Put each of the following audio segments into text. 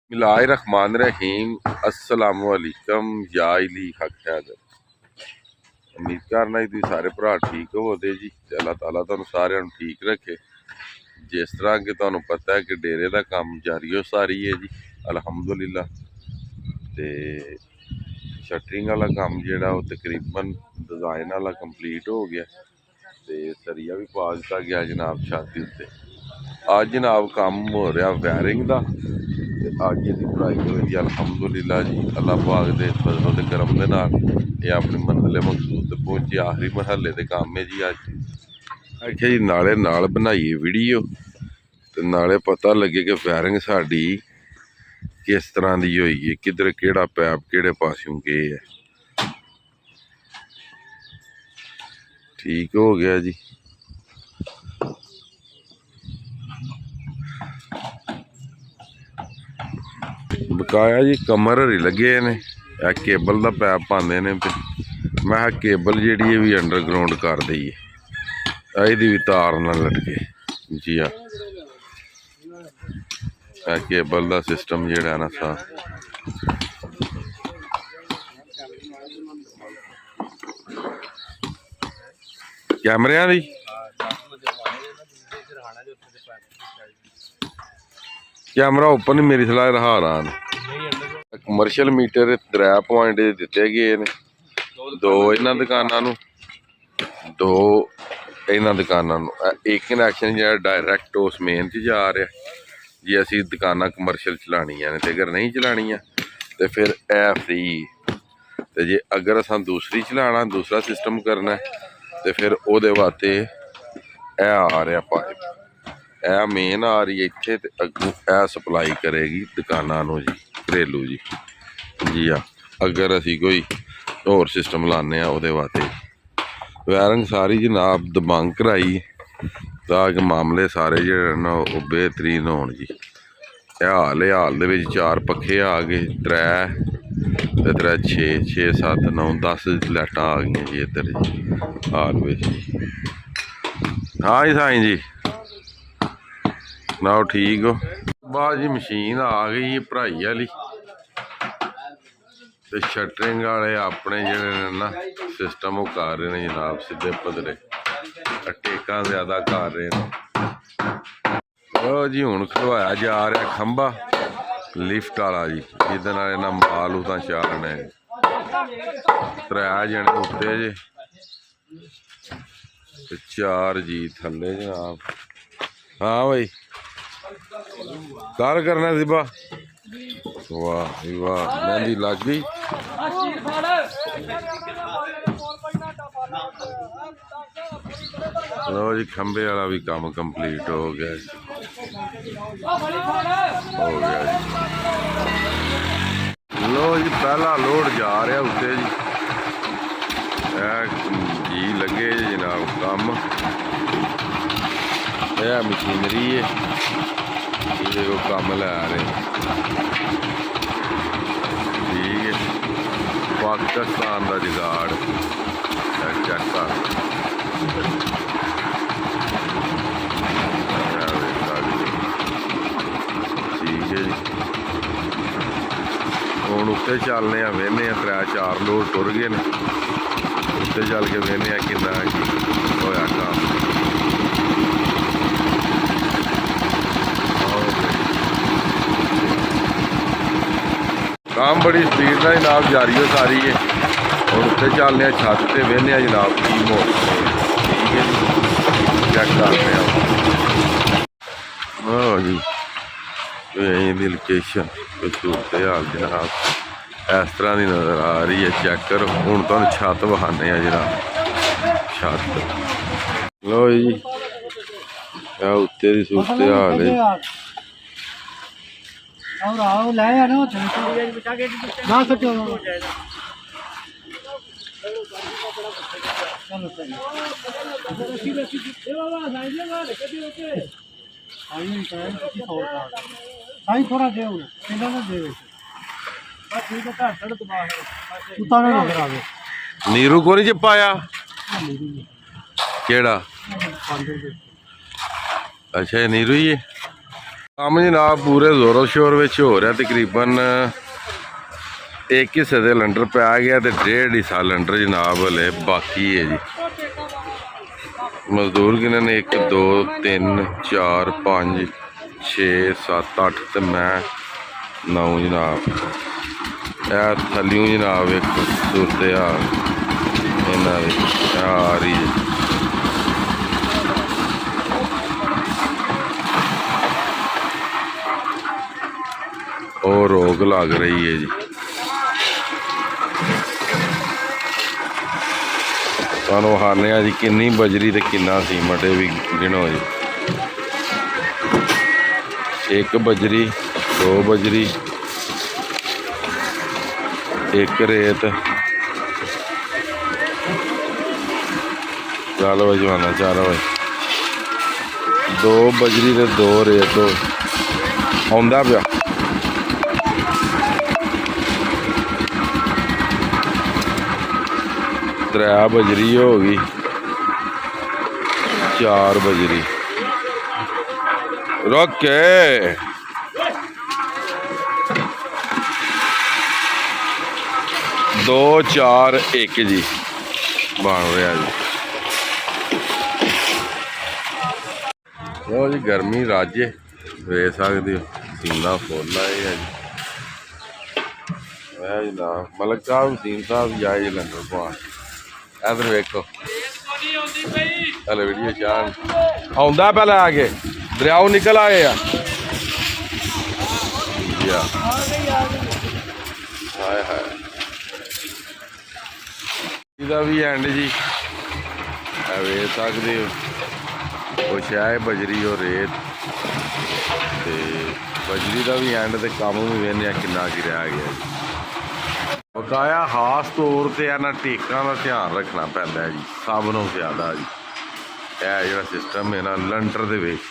बिस्मिल्लाहिर्रहमानिर्रहीम अस्सलामुअलैकुम या इली हक हैदर। उम्मीद करना जी तुसीं सारे भरा ठीक होवोगे जी। अल्लाह ताला तुहानूं सारिआं नूं ठीक रखे। जिस तरह कि तुहानूं पता है कि डेरे का काम जारी हो सारी है जी अलहमदुलिल्लाह। ते शटरिंग वाला काम जिहड़ा वो तकरीबन डिज़ाइन वाला कंप्लीट हो गया ते सरिया भी पा दिता गया जनाब छाती उत्ते। अज जनाब काम हो रहा वायरिंग का। अज की पढ़ाई हुई अलहमदुलिल्लाह जी। अल्लाह पाक दे फजल ते करम दे नाल ये अपनी मंजिल मकसूद तक पहुंचे। आखिरी मरहले के काम है जी। अज आखिया जी नाले नाल बनाइए वीडियो ते नाले पता लगे कि वायरिंग साडी किस तरह की हुई है, किधर केड़ा पैप केड़े पासों गए है। ठीक हो गया जी। बकाया जी कमर हरी लगे ने केबल का पैप पाते ने। मैं केबल जी भी अंडरग्राउंड कर दईए, यदी भी तार ना लटके जी। हाँ केबल का सिस्टम जोड़ा ना सा कैमरिया की कैमरा ओपन मेरी सलाह रहा रहा। कमर्शियल मीटर 3 पॉइंट दिते गए ने, 2 इन्हां दुकानां नूं, 2 इन्हां दुकानां नूं। एक कनैक्शन जो डायरैक्ट उस मेन च जा रहा जी। असीं दुकानां कमर्शियल चलानियां ने ते अगर नहीं चलानियां तो फिर ए फ्री। तो जे अगर असां दूसरी चलाना दूसरा सिस्टम करना तो फिर वो वास्ते ए आ रहा पाइप, ए मेन आ रही है इत्थे ते अगों ए सप्लाई करेगी दुकानां नूं जी, घरेलू जी। जी हाँ अगर असी कोई होर सिस्टम लाने वो वास्ते वायरिंग सारी जनाब दबंग कराई ताकि मामले सारे जेह्ड़े ना वो बेहतरीन होण जी। हाल दे विच 4 पक्खे आ गए, 3 ते 3 6 7 9 10 लाइटां आ गई जी इधर जी हाल विच। हाँ जी साईं जी ना ठीक हो। बस जी मशीन आ गई है भराई वाली ते शटरिंग वाले अपने जेह्ड़े ना सिस्टम वो कर रहे हैं जनाब सीधे पदरे टेकां ज्यादा कर रहे हैं। ओ जी हुण खड़वाया जा रहा खंभा लिफ्ट वाला जी, जिहदे नाल इन्हां माल उतां चाढ़ना है। 3 जने उत्ते जे ते 4 जी थल्ले जनाब। हाँ भाई कर करना सिबा। वाह वाह मेहंदी लग गई। लो जी खंबे वाला भी काम कंप्लीट हो गया जी। हो गया जी। लो जी पहला लोड जा रहा उत्ते जी लगे जनाब काम। यह मशीनरी है ये कम लै रहे ठीक है। पाकिस्तान का जुगाड़ चेक कर ठीक है जी। हुण उत्ते चलने वेहने 3-4 लोड टुर गए ने, उत्ते चल के वेहने किन्ना होया काम। काम बड़ी स्पीड का जनाब जारी हो सारी है। और उत्ते चलने छत से वेहने जनाब की मोड़ ठीक है जी। चेक करते हो जी यही लोकेशन सूरत हाल जनाब इस तरह की नज़र आ रही है। चेक करो हुण तुहानूं छत विखाने जनाब छत। लो जी उत्ते दी सूरत हाल है। और आओ ले आ ना ना सटो थोड़ा दे नीरू को नहीं पाया केड़ा। अच्छा नीरू ही है। ਕੰਮ ਜਨਾਬ ਪੂਰੇ ਜ਼ੋਰੋ ਸ਼ੋਰ ਵਿੱਚ ਹੋ ਰਿਹਾ। ਤਕਰੀਬਨ ਇੱਕ ਹਿੱਸੇ ਦੇ ਲੰਡਰ ਪੈ ਗਿਆ ਤੇ 1.5 ਹਿੱਸਾ ਲੰਡਰ ਜਨਾਬ ਹਲੇ ਬਾਕੀ ਹੈ ਜੀ। ਮਜ਼ਦੂਰ ਕਿੰਨੇ ਨੇ 1 2 3 4 5 6 7 8 ਤੇ ਮੈਂ 9 ਜਨਾਬ। ਇਹ ਥੱਲਿਓਂ ਜਨਾਬ ਇੱਕ ਸੂਰਤ ਹਾਲ ਇਹਨਾਂ ਦੀ ਆ ਰਹੀ ਹੈ। ਉਹ ਰੋਗ ਲੱਗ ਰਹੀ ਹੈ ਜੀ। ਤੁਹਾਨੂੰ ਵਿਖਾਉਂਦੇ ਹਾਂ ਜੀ ਕਿੰਨੀ ਬਜਰੀ ਤੇ ਕਿੰਨਾ ਸੀਮਟ ਇਹ ਵੀ ਗਿਣੋ ਜੀ। 1 ਬਜਰੀ 2 ਬਜਰੀ 1 ਰੇਤ। ਚੱਲ ਵਜੇ ਜਵਾਨਾ 4 ਵਜੇ 2 ਬਜਰੀ ਤੇ 2 ਰੇਤ ਆਉਂਦਾ ਪਿਆ। त्रै बजरी हो गई 4 बजरी रुक के 2 4 1 जी बन रहा जी। लो जी गर्मी राजे वेख सकते हो सीना फुल है जी। मैं जनाब मलिक साहब हुसैन साहब जाए लंडर पान इधर वेखो हले वीडियो चाह आउंदा पहले आके दरियाओ निकल आए हाय हाय इसका भी एंड जी वेख सकते हो। कुछ है बजरी और रेत ते बजरी का भी एंड ते कम भी वेने किन्ना की रह गया जी। बकाया खास तौर पर इन्होंने टेकों का ध्यान रखना पैंदा है जी सब नूं ज़्यादा जी। यह जो सिस्टम है ना लंडर दे विच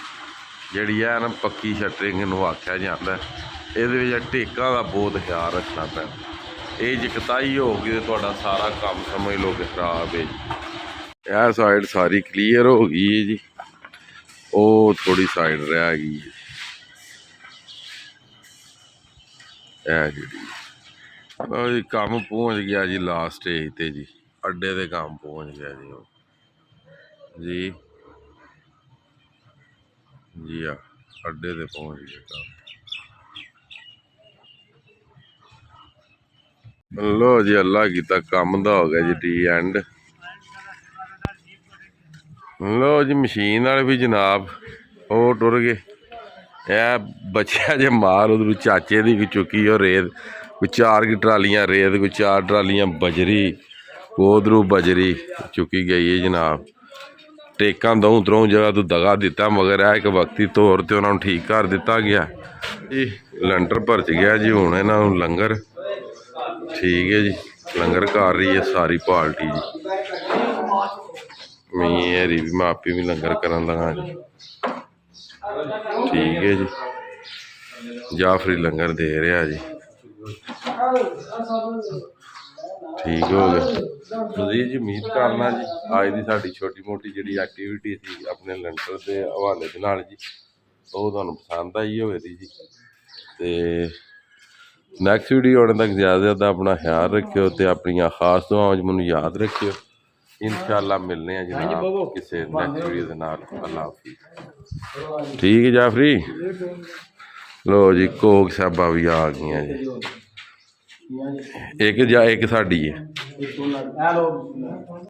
जिहड़ी है ना पक्की शटरिंग नूं आख्या जांदा है। इहदे विच टेकों का बहुत ख्याल रखना पैंदा। ये जकताई होगी तो तुहाडा सारा काम समझ लो कि खराब है जी। यह साइड सारी क्लीयर हो गई है जी। वो थोड़ी साइड रह गई है जी। जी काम पहुँच गया जी लास्ट स्टेज ते जी। अड्डे ते काम पहुँच गया जी। जी हाँ अड्डे ते पहुँच गया काम। लो जी अल्लाह कीता काम दा हो गया जी डी एंड। लो जी मशीन वाले भी जनाब वो टुर गए। यह बचिया जे माल उधर चाचे दी चुकी और रेत कोई 4 की ट्रालियां रेत कोई 4 ट्रालियां बजरी उधरों बजरी चुकी गई है जनाब। टेकां 2-3 जगह तो दगा दिता मगर है एक वक्ती तौर पर उन्होंने ठीक कर दिता गया जी। लंडर भरच गया जी। हुण इन्हां नूं लंगर ठीक है जी लंगर कर रही है सारी पार्टी जी। मैं हरी भी मापी भी लंगर करन लगा जी। ठीक है जी जाफरी लंगर दे रहा जी। ठीक हो गया मजीद जी उम्मीद करना जी अज की साड़ी छोटी मोटी जी एक्टिविटी थी अपने लंडर के हवाले के नाल जी वो तुहानूं पसंद आई होगी जी। तो नैक्सट वीडियो आने तक ज़्यादा ज़्यादा अपना ख्याल रखियो तो अपन खास दुआओं मैनूं याद रखियो। इंशाअल्लाह मिलने हैं जनाब किसी नैक्सट वीडियो के नाल। अल्लाह हाफिज़। ठीक है जाफरी लो जी कोक साहबा भी आ गई जी। एक साड़ी है।